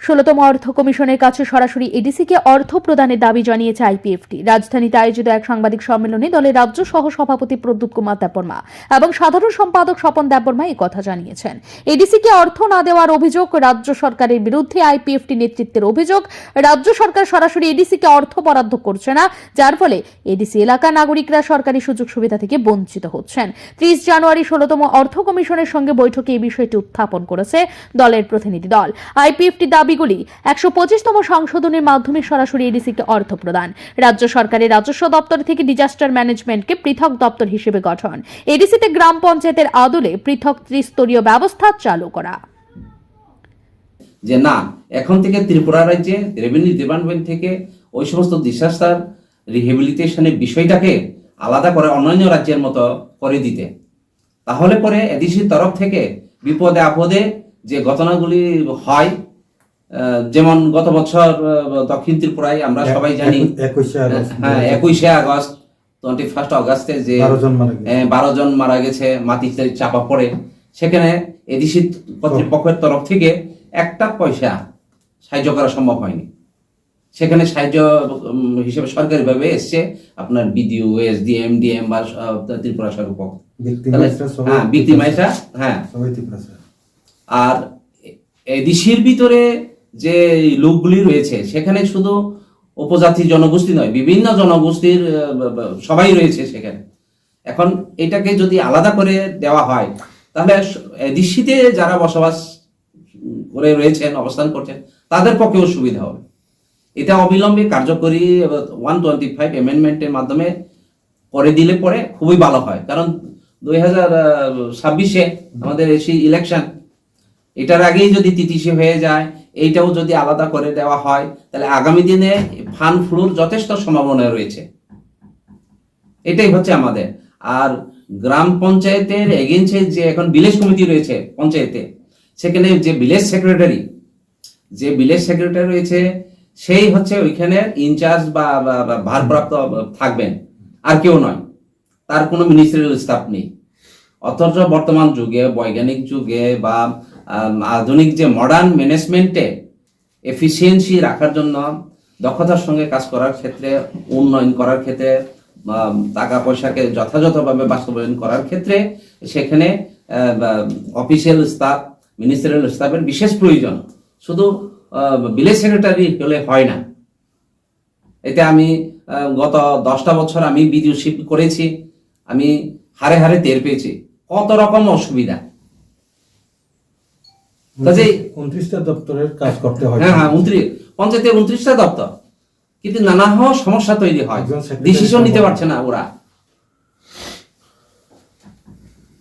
ষোলতম অর্থ কমিশনের কাছে সরাসরি এডিসিকে অর্থ প্রদানের দাবি জানিয়েছে আইপিএফটি। রাজধানীতে আয়োজিত এক সাংবাদিক সম্মেলনে দলের রাজ্য সহ সভাপতি প্রদ্যুৎ কুমার দেববর্মা এবং সাধারণ সম্পাদক স্বপন দেববর্মা এই কথা জানিয়েছেন। এডিসিকে অর্থ না দেওয়ার অভিযোগ রাজ্য সরকারের বিরুদ্ধে আইপিএফটি নেতৃত্বের অভিযোগ, রাজ্য সরকার সরাসরি এডিসিকে অর্থ বরাদ্দ করছে না, যার ফলে এডিসি এলাকার নাগরিকরা সরকারি সুযোগ সুবিধা থেকে বঞ্চিত হচ্ছেন। 30 জানুয়ারি 16তম অর্থ কমিশনের সঙ্গে বৈঠকে এই বিষয়টি উত্থাপন করেছে দলের প্রতিনিধি দল। আইপিএফটি দাবিগুলি 125তম সংশোধনের মাধ্যমে সরাসরি এডিসিকে অর্থ প্রদান, রাজ্য সরকারের রাজস্ব দপ্তর থেকে ডিজাস্টার ম্যানেজমেন্টকে পৃথক দপ্তর হিসেবে গঠন, এডিসিতে গ্রাম পঞ্চায়েতের আদলে পৃথক ত্রিস্তরীয় ব্যবস্থা চালু করা। যে না, এখন থেকে ত্রিপুরা রাজ্যে রেভিনিউ ডিপার্টমেন্ট থেকে ওই সমস্ত ডিজাস্টার রিহেবিলিটেশনের বিষয়টাকে আলাদা করে অন্যান্য রাজ্যের মতো করে দিতে, তাহলে পরে এডিসির তরফ থেকে বিপদে আপদে যে ঘটনাগুলি হয়, যেমন গত বছর দক্ষিণ ত্রিপুরায় আমরা সবাই জানি 21শে আগস্ট 21 আগস্টে যে 12 জন মারা গেছে, মাটিতে চাপা পড়ে, সেখানে এডিসি কর্তৃপক্ষের তরফ থেকে একটা পয়সা সাহায্য করা সম্ভব হয়নি। সেখানে সাহায্য হিসেবে সরকারিভাবে এসছে আপনার বিডিও, এসডিএম, ডিএম বা ত্রিপুরা সরকার পক্ষ, আর এডিসির ভিতরে যে লোকগুলি রয়েছে সেখানে শুধু উপজাতি জনগোষ্ঠী নয়, বিভিন্ন জনগোষ্ঠীর সবাই রয়েছে সেখানে। এখন এটাকে যদি আলাদা করে দেওয়া হয় তাহলে এডিসিতে যারা বসবাস করে রয়েছেন, অবস্থান করছেন, তাদের পক্ষেও সুবিধা হবে। এটা অবিলম্বে কার্যকরী 125 অ্যামেন্ডমেন্টের মাধ্যমে করে দিলে পরে খুবই ভালো হয়, কারণ 2026-এ আমাদের এসি ইলেকশন, এটার আগেই যদি তিতিসি হয়ে যায়, এইটাও যদি আলাদা করে দেওয়া হয় তাহলে আগামী দিনে ফান্ড ফ্লোর যথেষ্ট সম্ভাবনা রয়েছে। এটাই হচ্ছে আমাদের। আর গ্রাম পঞ্চায়েতের এগেন্সে যে এখন ভিলেজ কমিটি রয়েছে পঞ্চায়েতে, সেখানে যে ভিলেজ সেক্রেটারি রয়েছে সেই হচ্ছে ওইখানে ইনচার্জ বা ভারপ্রাপ্ত থাকবেন, আর কেউ নয়, তার কোনো মিনিস্ট্রিয়াল স্টাফ নেই। অথচ বর্তমান যুগে, বৈজ্ঞানিক যুগে বা আধুনিক যে মডার্ন ম্যানেজমেন্টে এফিসিয়েন্সি রাখার জন্য, দক্ষতার সঙ্গে কাজ করার ক্ষেত্রে, উন্নয়ন করার ক্ষেত্রে, টাকা পয়সাকে যথাযথভাবে বাস্তবায়ন করার ক্ষেত্রে সেখানে অফিসিয়াল স্টাফ, মিনিস্ট্রিয়াল স্টাফের বিশেষ প্রয়োজন। শুধু ভিলেজ সেক্রেটারি হলে হয় না। এতে আমি গত 10টা বছর আমি বিডিওশিপ করেছি, আমি হারে হারে টের পেয়েছি কত রকম অসুবিধা। 29টা দপ্তরের কাজ করতে হয়। হ্যাঁ, পঞ্চায়েতের 29টা দপ্তর, কিন্তু নানা সমস্যা তৈরি হয়, ডিসিশন নিতে পারছে না ওরা।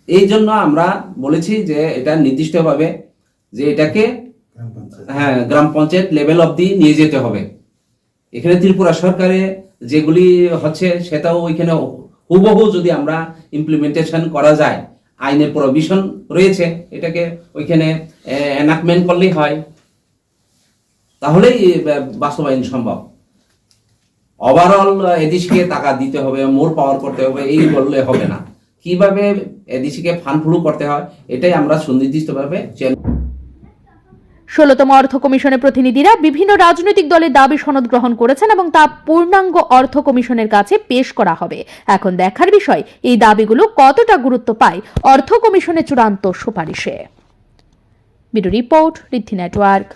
এই জন্য আমরা বলেছি যে এটা নির্দিষ্টভাবে যে এটাকে গ্রাম পঞ্চায়েত লেভেল অবধি নিয়ে যেতে হবে। এখানে ত্রিপুরা সরকারে যেগুলি হচ্ছে সেটাও ওইখানে হুবহু যদি আমরা ইমপ্লিমেন্টেশন করা যায়, আইনের প্রভিশন রয়েছে, এটাকে ওইখানে এনাক্টমেন্ট করলেই হয়, তাহলেই বাস্তবায়ন সম্ভব। ওভারঅল এডিসিকে টাকা দিতে হবে, মোর পাওয়ার করতে হবে, এই বললে হবে না। কিভাবে এডিসিকে ফান্ড ফ্লো করতে হয় এটাই আমরা সুনির্দিষ্টভাবে 16তম অর্থ কমিশনের প্রতিনিধিরা বিভিন্ন রাজনৈতিক দলের দাবি সনদ গ্রহণ করেছেন এবং তা পূর্ণাঙ্গ অর্থ কমিশনের কাছে পেশ করা হবে। এখন দেখার বিষয় এই দাবিগুলো কতটা গুরুত্ব পায় অর্থ কমিশনের চূড়ান্ত সুপারিশে। ব্যুরো রিপোর্ট, ঋদ্ধি নেটওয়ার্ক।